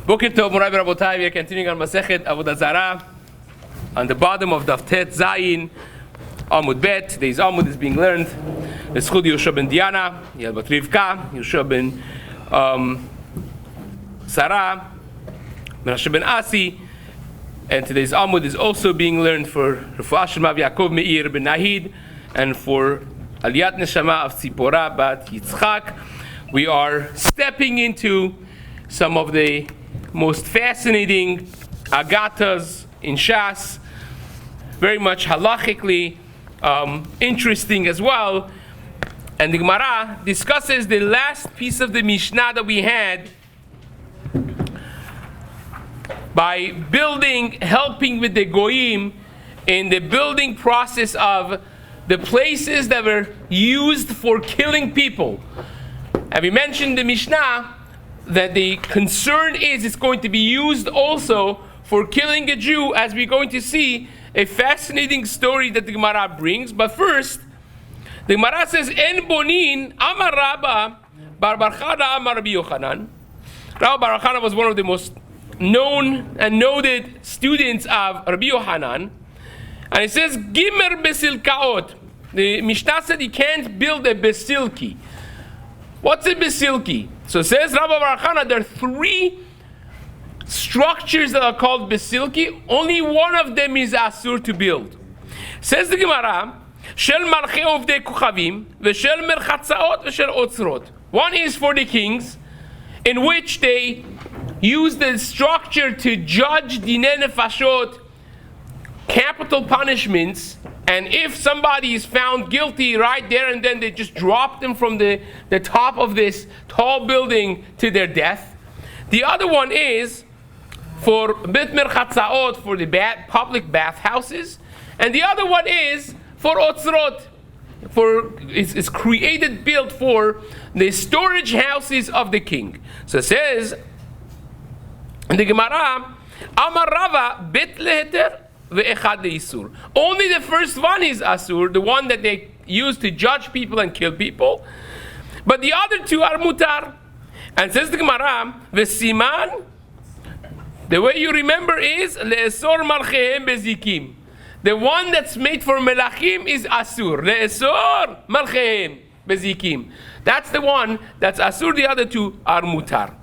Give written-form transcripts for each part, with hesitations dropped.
Boker Tov, Morai Rabotai. We are continuing on Masechet Avodah Zarah on the bottom of Daf Tet Zayin Amud Bet. Today's Amud is being learned. L'schud Yehoshua ben Diana, Yel bat Rivka, Yehoshua ben Sarah, Menashe ben Asi. And today's Amud is also being learned for Refuah Shema Yaakov Meir ben Nahid and for Aliyat Neshama of Tzipora bat Yitzchak. We are stepping into some of the most fascinating agatas in Shas, very much halachically interesting as well. And the Gemara discusses the last piece of the Mishnah that we had by helping with the Goyim in the building process of the places that were used for killing people. And we mentioned the Mishnah that the concern is it's going to be used also for killing a Jew, as we're going to see a fascinating story that the Gemara brings. But first, the Gemara says, En bonin amar Rabba bar bar Chana amar Rabbi Yochanan. Rabba bar Chana was one of the most known and noted students of Rabbi Yochanan. And it says, Gimer besilkaot. The Mishnah said you can't build a besilki. What's a besilki? So it says Rabba bar Chana, there are three structures that are called besilki. Only one of them is asur to build. Says the Gemara, Shel marchei ovdei kuchavim, v'shel merchatzaot, v'shel otzrot. One is for the kings, in which they use the structure to judge dinei nefashot, capital punishments. And if somebody is found guilty right there and then, they just drop them from the top of this tall building to their death. The other one is for bit merchatzaot, for the public bathhouses. And the other one is for otzrot, it's created, built for the storage houses of the king. So it says in the Gemara, Amar Rava bet leheter ve'echad leisur. Only the first one is asur, the one that they use to judge people and kill people. But the other two are mutar. And says the Gemara, v'siman, the way you remember is le'esor malchehem bezikim. The one that's made for melachim is asur. Le'esor malchehem bezikim. That's the one that's asur. The other two are mutar.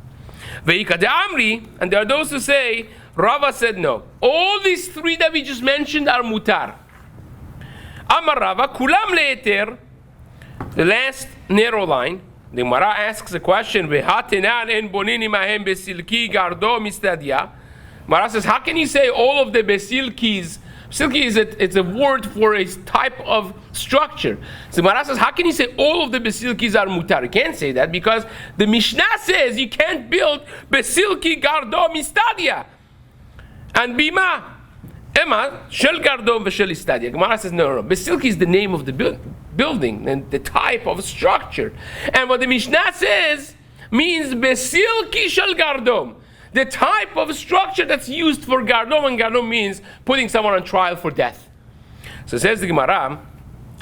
Ve'ika de amri, and there are those who say, Rava said no. All these three that we just mentioned are mutar. Amar Rava, kulam le'eter. The last narrow line, the Gemara asks a question, Ve'hatenan en bonini mahem besilki gardo mistadia. Gemara says, how can you say all of the besilkis? Besilki it's a word for a type of structure. So Gemara says, how can you say all of the besilkis are mutar? You can't say that because the Mishnah says you can't build besilki gardo mistadia. And bima, Emma, shel gardom v'shel istadia. Gemara says, no. Besilki is the name of the building and the type of structure. And what the Mishnah says means besilki shel gardom, the type of structure that's used for gardom, and gardom means putting someone on trial for death. So says the Gemara,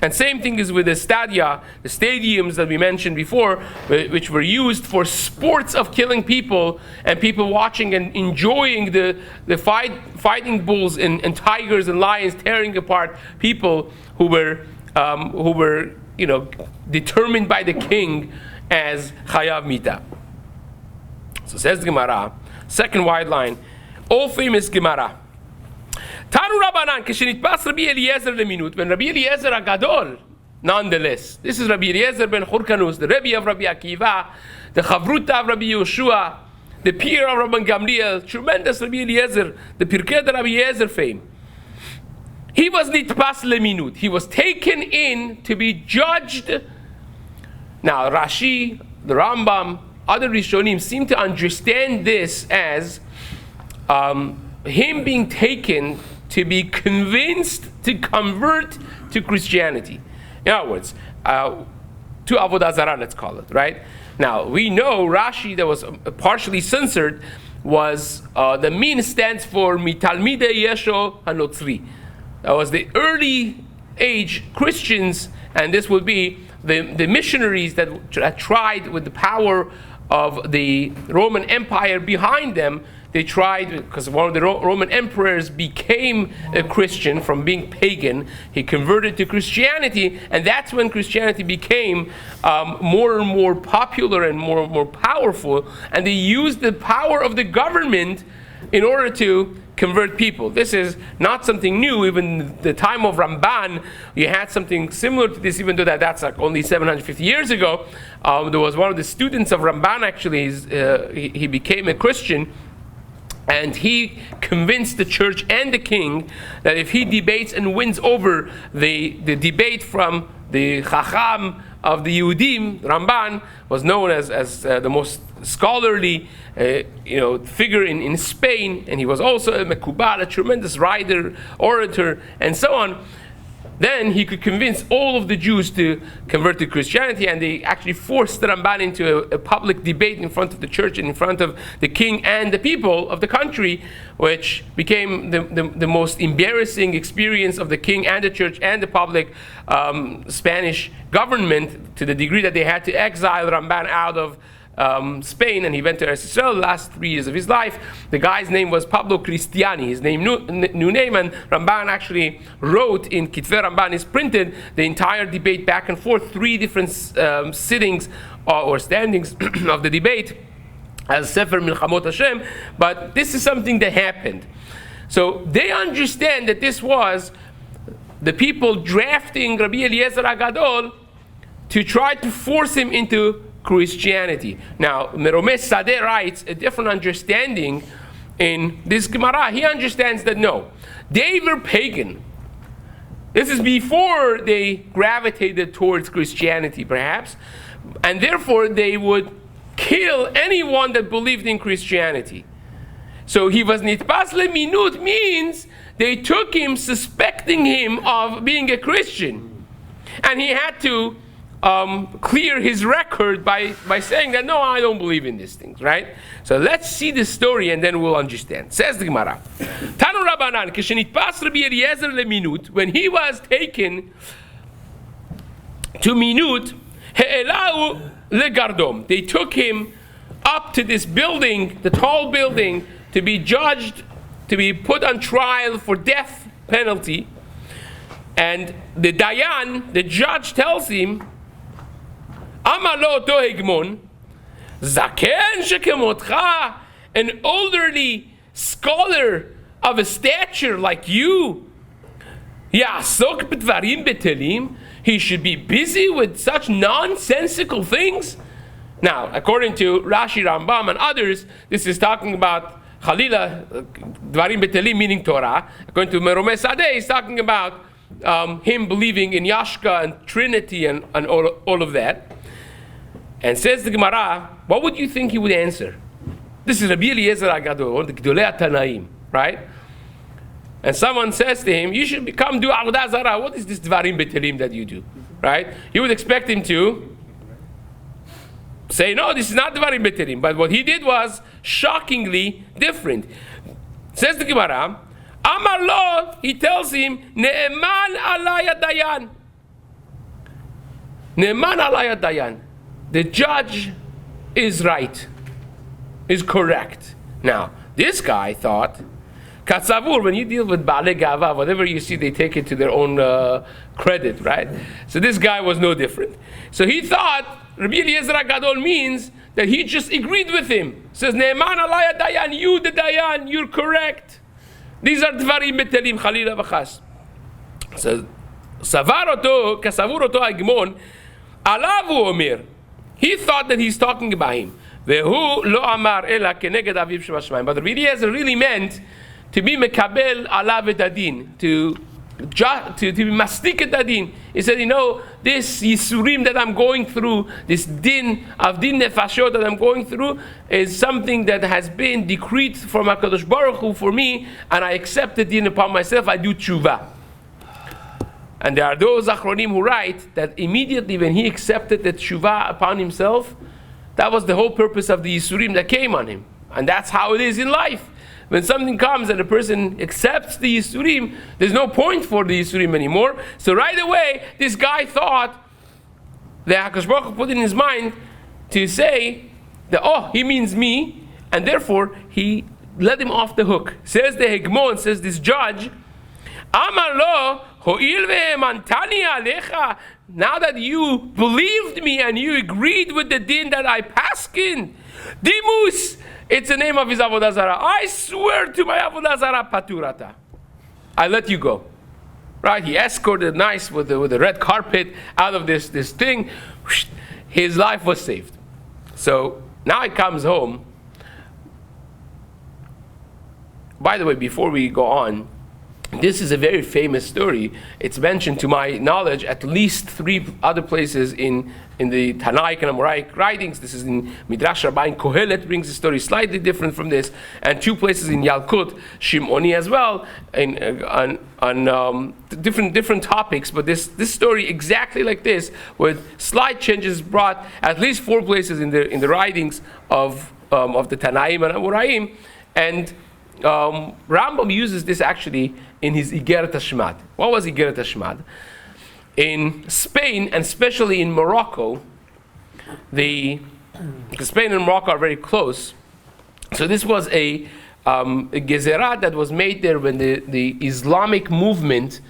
and same thing is with the stadia, the stadiums that we mentioned before, which were used for sports of killing people and people watching and enjoying the fighting bulls and tigers and lions tearing apart people who were determined by the king as chayav mita. So says the Gemara, second wide line, all famous Gemara. Tanu Rabbanan, Keshenitpas Rabbi Eliezer leminut, when Rabbi Eliezer Agadol, nonetheless. This is Rabbi Eliezer ben Churkanus, the Rebbe of Rabbi Akiva, the Chavruta of Rabbi Yehoshua, the peer of Rabban Gamliel, tremendous Rabbi Eliezer, the Pirkei de Rabbi Eliezer fame. He was nitpas leminut. He was taken in to be judged. Now Rashi, the Rambam, other Rishonim seem to understand this as him being taken to be convinced to convert to Christianity. In other words, to Avodah Zarah, let's call it, right? Now, we know Rashi, that was partially censored, was the min stands for Mitalmidei Yesho HaNotzri. That was the early age Christians, and this would be the missionaries that tried with the power of the Roman Empire behind them, they tried, because one of the Roman emperors became a Christian from being pagan. He converted to Christianity, and that's when Christianity became more and more popular and more powerful. And they used the power of the government in order to convert people. This is not something new. Even the time of Ramban, you had something similar to this, even though that's like only 750 years ago. There was one of the students of Ramban, actually, he became a Christian. And he convinced the church and the king that if he debates and wins over the debate from the Chacham of the Yehudim, Ramban was known as the most scholarly figure in Spain, and he was also a Mekubal, a tremendous writer, orator, and so on. Then he could convince all of the Jews to convert to Christianity, and they actually forced the Ramban into a public debate in front of the church and in front of the king and the people of the country, which became the most embarrassing experience of the king and the church and the public Spanish government, to the degree that they had to exile Ramban out of Spain, and he went to Eretz Yisrael the last 3 years of his life. The guy's name was Pablo Cristiani, his new name, and Ramban actually wrote in Kitvei Ramban, is printed, the entire debate back and forth, 3 different sittings or standings of the debate as Sefer Milchamot Hashem. But this is something that happened. So they understand that this was the people drafting Rabbi Eliezer HaGadol to try to force him into Christianity. Now, Meromes Sadeh writes a different understanding in this Gemara. He understands that no, they were pagan. This is before they gravitated towards Christianity, perhaps, and therefore they would kill anyone that believed in Christianity. So he was nitpas leminut, means they took him suspecting him of being a Christian, and he had to clear his record by saying that no, I don't believe in these things, right? So let's see the story and then we'll understand. Says the Gemara, Tanu Rabbanan, kishenitpas Rabbi Eliezer leminut, when he was taken to minut, he'elahu legardom, they took him up to this building, the tall building, to be judged, to be put on trial for death penalty. And the Dayan, the judge, tells him, Amalo tohegmon, zaken shekemotcha, an elderly scholar of a stature like you, ya'asok b'dvarim betelim, he should be busy with such nonsensical things. Now, according to Rashi, Rambam, and others, this is talking about Chalila, dvarim betelim, meaning Torah. According to Meromes Sadeh, he's talking about him believing in Yashka and Trinity and all of that. And says the Gemara, what would you think he would answer? This is Rabbi Eliezer HaGadol, one of the Gedolei HaTanaim, right? And someone says to him, you should do Avodah Zarah. What is this Dvarim Betelim that you do? Right? You would expect him to say, no, this is not Dvarim Betelim. But what he did was shockingly different. Says the Gemara, Amar lo, he tells him, Ne'eman alaya dayan. Ne'eman alaya dayan. The judge is right, is correct. Now, this guy thought, Katzavur, when you deal with Baalei Gava, whatever you see, they take it to their own credit, right? So this guy was no different. So he thought, Rabbi Eliezer HaGadol means that he just agreed with him. Says, Ne'eman alaya dayan, you the dayan, you're correct. These are dvarim betelim, chalila v'chas. So, savar oto, kasavur oto hagmon, alavu omer. He thought that he's talking about him. Vehu lo amar ela keneged aviv shebashamayim. But Rabbi Eliezer really meant to be mekabel alav et adin, to be mastik et adin. He said, this yisurim that I'm going through, this din of din nefashot that I'm going through, is something that has been decreed from HaKadosh Baruch Hu for me, and I accept the din upon myself. I do tshuva. And there are those achronim who write that immediately when he accepted the tshuva upon himself, that was the whole purpose of the yisurim that came on him. And that's how it is in life. When something comes and a person accepts the yisurim, there's no point for the yisurim anymore. So right away, this guy thought that HaKadosh Baruch Hu put in his mind to say that, he means me, and therefore he let him off the hook. Says the Hegmon, says this judge, Amar lo, ho'il ve'emantani alecha, now that you believed me and you agreed with the din that I paskin, dimus, it's the name of his Avodah Zarah. I swear to my Avodah Zarah paturata. I let you go. Right? He escorted nice with the red carpet out of this thing. His life was saved. So now he comes home. By the way, before we go on, this is a very famous story. It's mentioned, to my knowledge, at least 3 other places in the Tanaic and Amoraic writings. This is in Midrash Rabbain Kohelet, brings the story slightly different from this, and 2 places in Yalkut, Shimoni as well, on different topics. But this story exactly like this, with slight changes brought at least 4 places in the writings of the Tanaim and Amoraim, and Rambam uses this actually in his Igeret HaShmad. What was Igeret HaShmad? In Spain, and especially in Morocco, because Spain and Morocco are very close, so this was a gezerah that was made there when the Islamic movement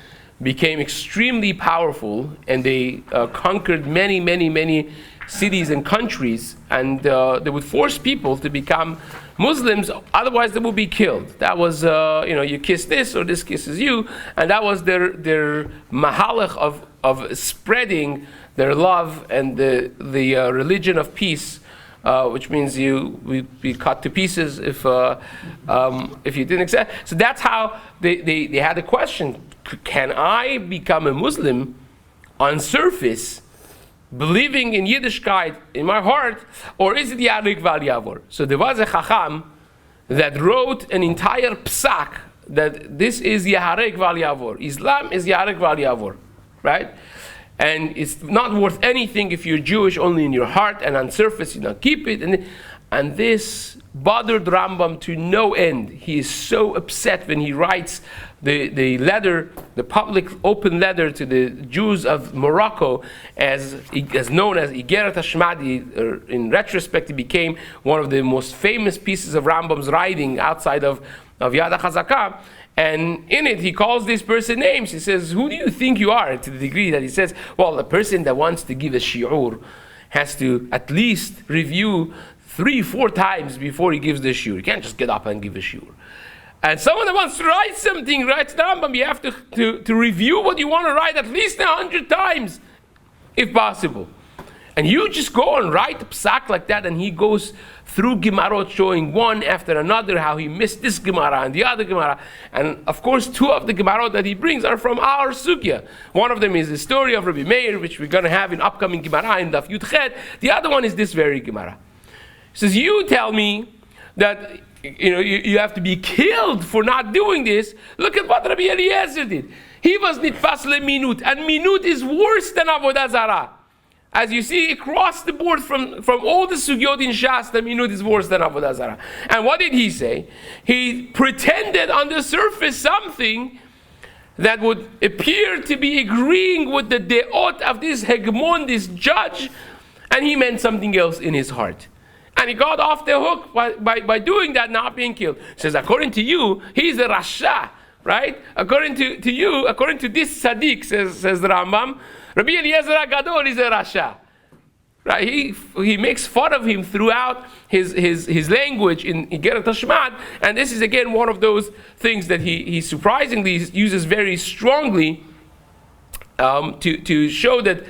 became extremely powerful, and they conquered many cities and countries, and they would force people to become Muslims, otherwise they would be killed. That was, you kiss this or this kisses you, and that was their mahalach of spreading their love and the religion of peace, which means you would be cut to pieces if you didn't accept. So that's how they had a question: can I become a Muslim on surface, believing in Yiddishkeit in my heart, or is it Yarik Val Yavor? So there was a Chacham that wrote an entire psak that this is Yaharek Val Yavor. Islam is Yaharek Val Yavor, right? And it's not worth anything if you're Jewish only in your heart, and on surface you don't keep it. And this bothered Rambam to no end. He is so upset when he writes the letter, the public open letter to the Jews of Morocco, as known as Igeret HaShmad. In retrospect, it became one of the most famous pieces of Rambam's writing outside of Yad HaChazakah. And in it, he calls this person names. He says, who do you think you are? To the degree that he says, well, the person that wants to give a shi'ur has to at least review 3-4 times before he gives the shiur. You can't just get up and give a shiur. And someone that wants to write something, writes down, but you have to review what you want to write at least 100 times, if possible. And you just go and write a psak like that, and he goes through Gemarot showing one after another how he missed this Gemara and the other Gemara. And of course, 2 of the Gemarot that he brings are from our Sugya. One of them is the story of Rabbi Meir, which we're going to have in upcoming Gemara in Daf Yud Chet. The other one is this very Gemara. He says, you tell me that you have to be killed for not doing this. Look at what Rabbi Eliezer did. He was nitfas leminut, and minut is worse than Avodah Zarah. As you see across the board from all the sugyot in Shas, the minut is worse than Avodah Zarah. And what did he say? He pretended on the surface something that would appear to be agreeing with the deot of this hegemon, this judge, and he meant something else in his heart. And he got off the hook by doing that, not being killed. He says, according to you, he's a Rasha, right? According to you, according to this Tzaddik, says the Rambam, Rabbi Eliezer HaGadol is a Rasha. Right? He makes fun of him throughout his language in Igeret HaShmad, and this is again one of those things that he surprisingly uses very strongly to show that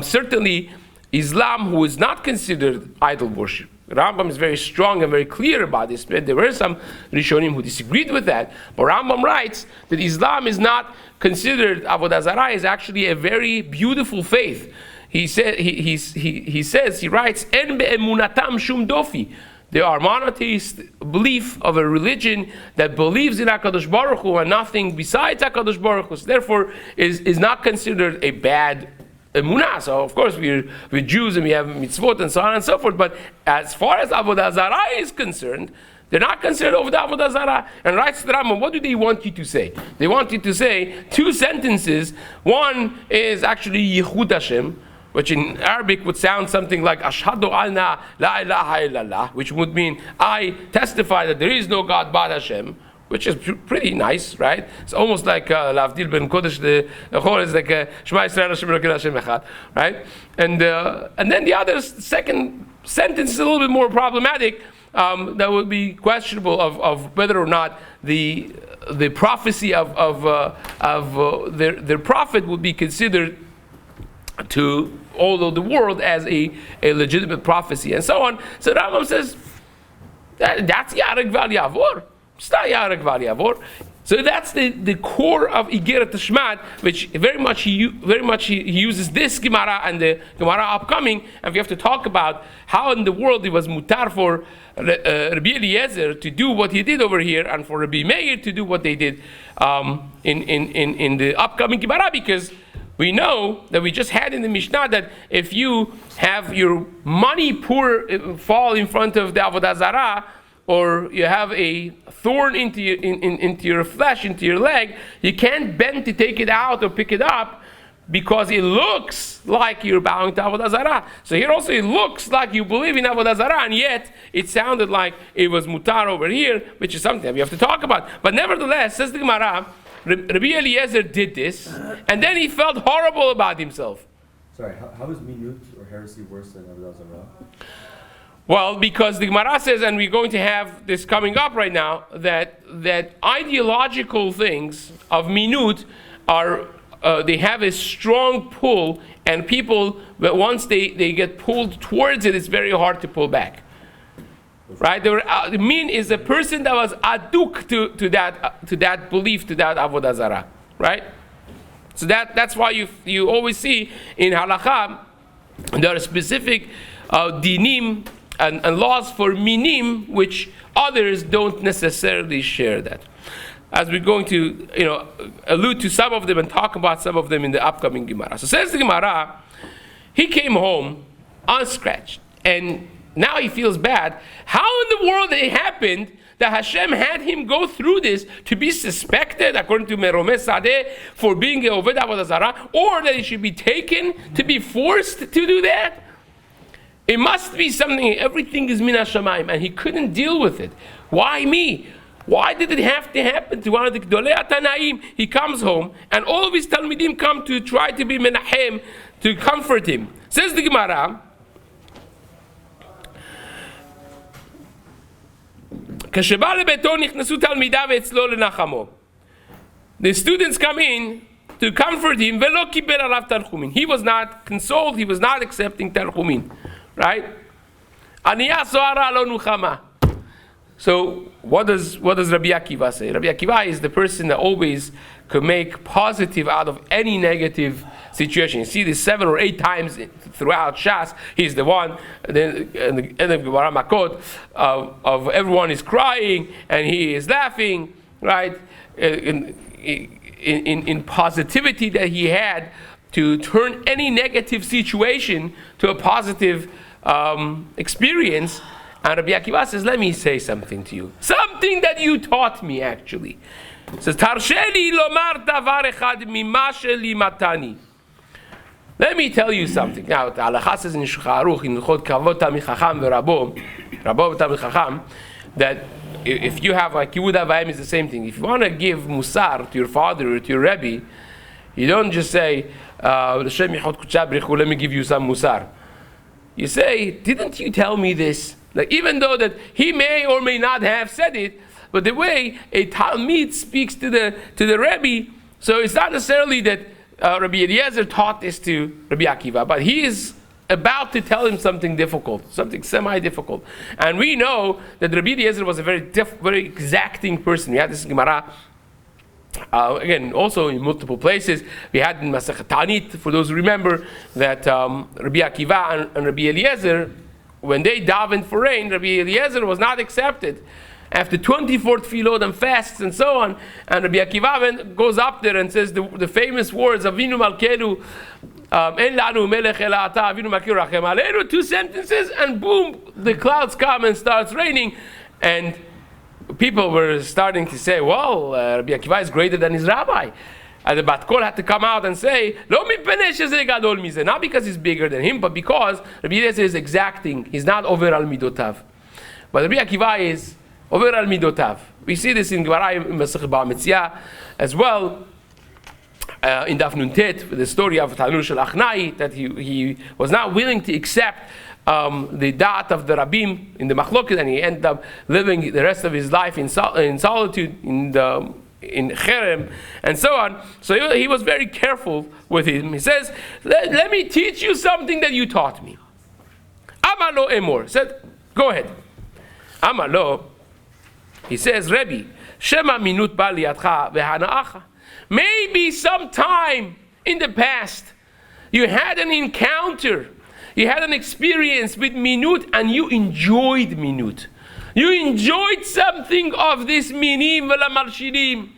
certainly Islam, who is not considered idol worship. Rambam is very strong and very clear about this. There were some Rishonim who disagreed with that, but Rambam writes that Islam is not considered, Avodah Zarah is actually a very beautiful faith. He says, he writes, En be'emunatam shum dofi. They are monotheist belief of a religion that believes in HaKadosh Baruch Hu and nothing besides HaKadosh Baruch Hu. So therefore, is not considered a bad emunah. So of course we're Jews and we have mitzvot and so on and so forth. But as far as Avodah Zarah is concerned, they're not considered over the Avodah Zarah. And writes the Rambam, what do they want you to say? They want you to say 2 sentences. One is actually Yichud Hashem, which in Arabic would sound something like Ashhadu anna la ilaha illallah, which would mean I testify that there is no God but Hashem, which is pretty nice, right? It's almost like Lavdil ben Kodesh, the Chor is like Shema Yisrael Hashem Elokeinu Hashem Echad, right? And then the other second sentence is a little bit more problematic. That would be questionable of whether or not the prophecy of their prophet would be considered to all of the world as a legitimate prophecy and so on. So Rambam says that's Yarek Val Yavor. So that's the core of Igeret Shmat, which very much he uses this Gemara and the Gemara upcoming, and we have to talk about how in the world it was mutar for Rabbi Eliezer to do what he did over here, and for Rabbi Meir to do what they did in the upcoming Gemara, because we know that we just had in the Mishnah that if you have your money fall in front of the Avodah Zarah, or you have a thorn into your flesh, into your leg, you can't bend to take it out or pick it up because it looks like you're bowing to Avodah Zarah. So here also it looks like you believe in Avodah Zarah, and yet it sounded like it was mutar over here, which is something that we have to talk about. But nevertheless, says the Gemara, Rabbi Eliezer did this, and then he felt horrible about himself. Sorry, how is minut or heresy worse than Avodah Zarah? Well, because the Gemara says, and we're going to have this coming up right now, that ideological things of minut are, they have a strong pull, and people, once they get pulled towards it, it's very hard to pull back. Right? The min is a person that was aduk to that belief, to that Avodah Zarah. Right? So that's why you always see in halakha there are specific dinim and laws for minim, which others don't necessarily share that. As we're going to allude to some of them and talk about some of them in the upcoming Gemara. So says the Gemara, he came home unscratched, and now he feels bad. How in the world it happened that Hashem had him go through this to be suspected, according to Meromeh Sadeh, for being a Oved Avodah Zarah, or that he should be taken to be forced to do that? It must be something, everything is min hashamayim, and he couldn't deal with it. Why me? Why did it have to happen to one of the Gdolei Atanaim? He comes home, and all of his Talmidim come to try to be menachem, to comfort him. Says the Gemara, the students come in to comfort him. He was not consoled, he was not accepting Tarchumin. Right? So what does Rabbi Akiva say? Rabbi Akiva is the person that always could make positive out of any negative situation. You see this 7 or 8 times throughout Shas. He's the one. And then in the end of Gemara Makot, of everyone is crying and he is laughing. Right? In positivity that he had to turn any negative situation to a positive experience. And Rabbi Akiva says, let me say something to you. Something that you taught me, actually. It says, Tarsheli lomar davar echad mima sheli matani. Let me tell you something. Now, the Halacha says in Shulchan Aruch, in Chod Kavod Tamid Chacham v'Rabo Tamid Chacham, that if you have, like Yehud Avayim is the same thing. If you want to give musar to your father or to your Rebbe, you don't just say, let me give you some musar. You say, didn't you tell me this? Like, even though that he may or may not have said it, but the way a Talmid speaks to the Rebbe, so it's not necessarily that Rabbi Eliezer taught this to Rabbi Akiva, but he is about to tell him something difficult, something semi-difficult. And we know that Rabbi Eliezer was a very exacting person. We had this Gemara, again, also in multiple places. We had in Masechet Ta'anit, for those who remember, that Rabbi Akiva and Rabbi Eliezer, when they davened for rain, Rabbi Eliezer was not accepted. After 24 tefillot and fasts and so on, and Rabbi Akiva goes up there and says the famous words, Avinu Malkelu, En lanu melech ela ata, Avinu Malkelu rachem aleinu, 2 sentences, and boom, the clouds come and starts raining. And people were starting to say, well, Rabbi Akiva is greater than his rabbi. And the Bat Kol had to come out and say, Lo mipnei shezeh gadol mizeh. Not because he's bigger than him, but because Rabbi Eliezer is exacting. He's not over al midotav. But Rabbi Akiva is over al midotav. We see this in Gemara in Masechet Bava Metzia as well. In Daf Nun Tet, with the story of Tanur Shel Achnai, that he was not willing to accept the da'at of the Rabbim in the Machloket, and he ended up living the rest of his life in solitude, in Cherem, and so on. So he was very careful with him. He says, let me teach you something that you taught me. Amalo Emor said, go ahead. Amalo, he says, Rebbe, Shema minut ba liyadcha v'hana'acha. Maybe sometime in the past you had an encounter, you had an experience with minut, and you enjoyed minut. You enjoyed something of this minim v'lamarshirim,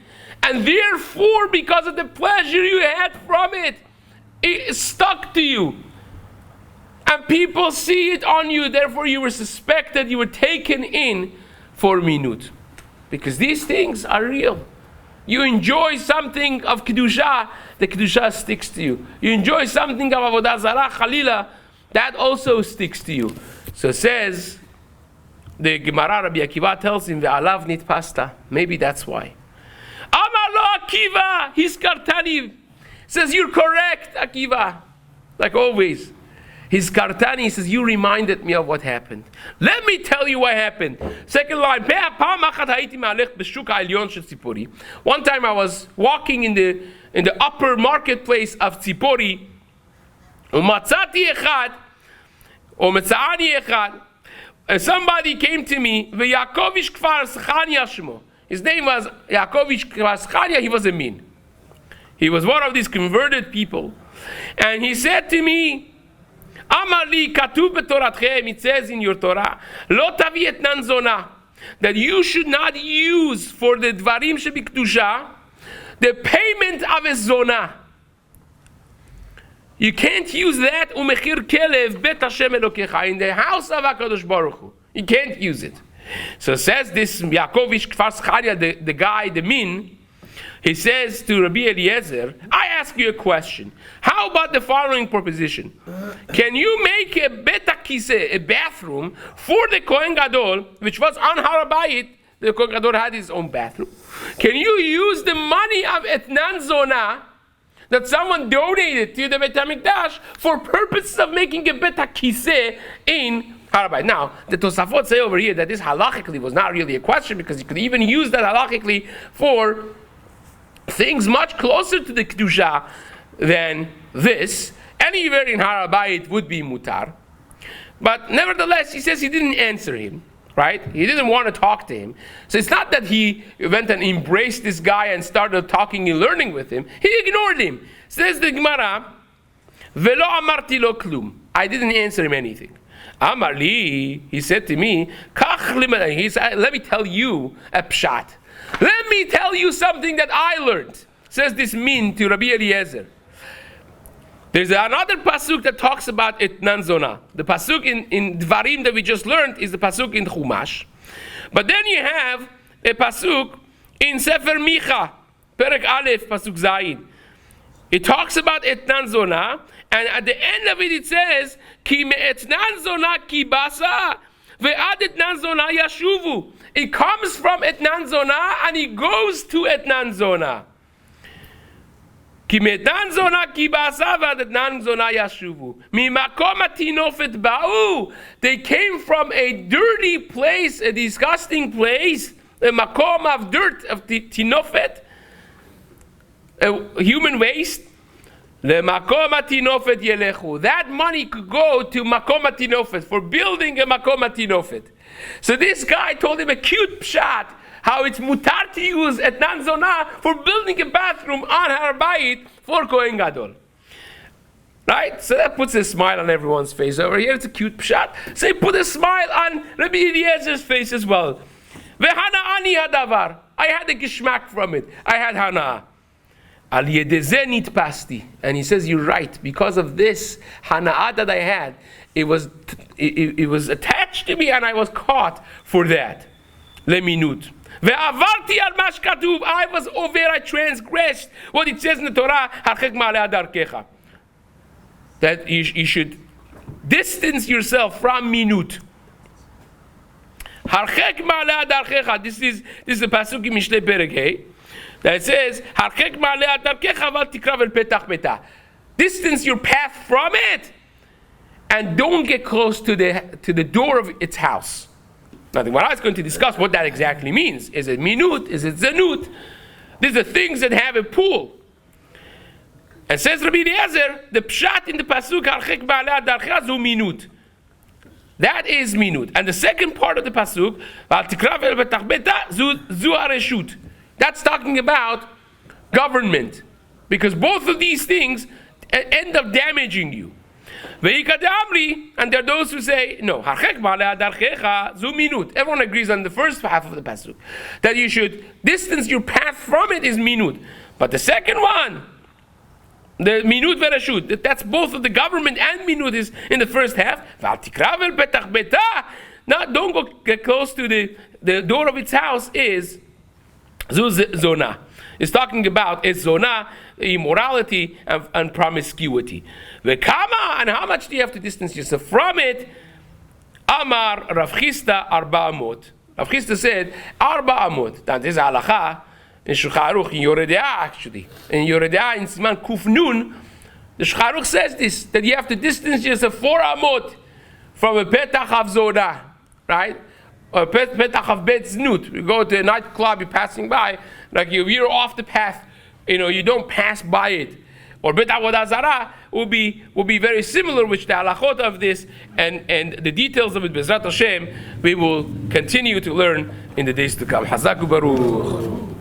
and therefore, because of the pleasure you had from it, it stuck to you. And people see it on you, therefore you were suspected, you were taken in for minut. Because these things are real. You enjoy something of Kedusha, the Kedusha sticks to you. You enjoy something of Avodah Zarah, Chalila, that also sticks to you. So says, the Gemara, Rabbi Akiva tells him, Ve'alav nit pasta. Maybe that's why. Amar lo Akiva, his kartani. Says, you're correct, Akiva. Like always. His kartani says, you reminded me of what happened. Let me tell you what happened. Second line. One time I was walking in the upper marketplace of Tzipori. Somebody came to me. His name was Yakovish Kfar Schania. He was a min. He was one of these converted people. And he said to me, Amar li katuv b'toratchem, it says in your Torah, lo tavi etnan zona, that you should not use for the dvarim shebikdusha the payment of a zona. You can't use that umechir kelev bet Hashem Elokecha in the house of HaKadosh Baruch Hu. You can't use it. So says this Yakovish Kfar Schania, the guy, the min. He says to Rabbi Eliezer, I ask you a question. How about the following proposition? Can you make a beta kiseh, a bathroom, for the Kohen Gadol, which was on Har HaBayit? The Kohen Gadol had his own bathroom. Can you use the money of Etnan Zona that someone donated to the Beit HaMikdash for purposes of making a beta kiseh in Har HaBayit? Now, the Tosafot say over here that this halachically was not really a question, because you could even use that halachically for things much closer to the Kedusha than this. Anywhere in Har HaBayit would be mutar. But nevertheless, he says he didn't answer him, right? He didn't want to talk to him. So it's not that he went and embraced this guy and started talking and learning with him. He ignored him. Says the Gemara, Velo amarti lo klum. I didn't answer him anything. Amar li, he said to me, he said, let me tell you a pshat. Let me tell you something that I learned, says this min to Rabbi Eliezer. There's another pasuk that talks about Etnan Zona. The pasuk in Dvarim that we just learned is the pasuk in Chumash. But then you have a pasuk in Sefer Micha, Perek Aleph, pasuk Zayin. It talks about Etnan Zona, and at the end of it says, Ki me Etnan Zona kibasa, ve'ad Etnan Zona yashuvu. It comes from Etnan Zona and it goes to Etnan Zona. Ki me'etnan zona ki ba'asa v'ad etnan zona yashuvu. Mimakom hatinofet ba'u. They came from a dirty place, a disgusting place, a makom of dirt, of tinofet, human waste. Le'makom hatinofet yelechu. That money could go to makom hatinofet, for building a makom hatinofet. So this guy told him a cute pshat, how it's mutar to use etnan zona for building a bathroom on Har HaBayit for Kohen Gadol. Right? So that puts a smile on everyone's face over here. It's a cute pshat. So he put a smile on Rabbi Eliezer's face as well. Ve'hana'ani hadavar. I had a gishmak from it. I had hana. Al yedezeh nitpasti. And he says, you're right. Because of this hana'ah that I had, it was attached to me and I was caught for that. Leminut. Ve'avarti al ma shekatuv. I was over, I transgressed what it says in the Torah, harchek ma'aleh darkecha. That you should distance yourself from minut. Harchek ma'aleh darkecha. This is the pasuk in Mishlei Perek Hey that says, harchek ma'aleh darkecha val tikrav el petach betah. Distance your path from it, and don't get close to the door of its house. Now, the Gemara is going to discuss what that exactly means. Is it minut? Is it zanut? These are things that have a pool. And says Rabbi Eliezer, the pshat in the pasuk harchek ba'aleh darcha zu minut. That is minut. And the second part of the pasuk, val tikrav el petach betah zu hareshut. That's talking about government, because both of these things end up damaging you. And there are those who say, no, everyone agrees on the first half of the pasuk, that you should distance your path from it is minut. But the second one, the minut vereshut, that's both of the government and minut is in the first half. Now, don't go get close to the door of its house is zona. It's talking about its zona, immorality and promiscuity. V'kama, and how much do you have to distance yourself from it? Amar Rav Chisda arba amot. Rav Chisda said arba amot. Now this is halacha in Shulchan Aruch in Yoreh De'ah actually. In Yoreh De'ah in Siman Kuf Nun, the Shulchan Aruch says this, that you have to distance yourself 4 amot from a petach of zona, right? Or petach of bet znut. You go to a nightclub, you're passing by, like you're off the path, you don't pass by it. Or bet Avodah Zarah will be very similar, which the halachot of this and the details of it, Bezrat Hashem, we will continue to learn in the days to come. Hazaku Baruch.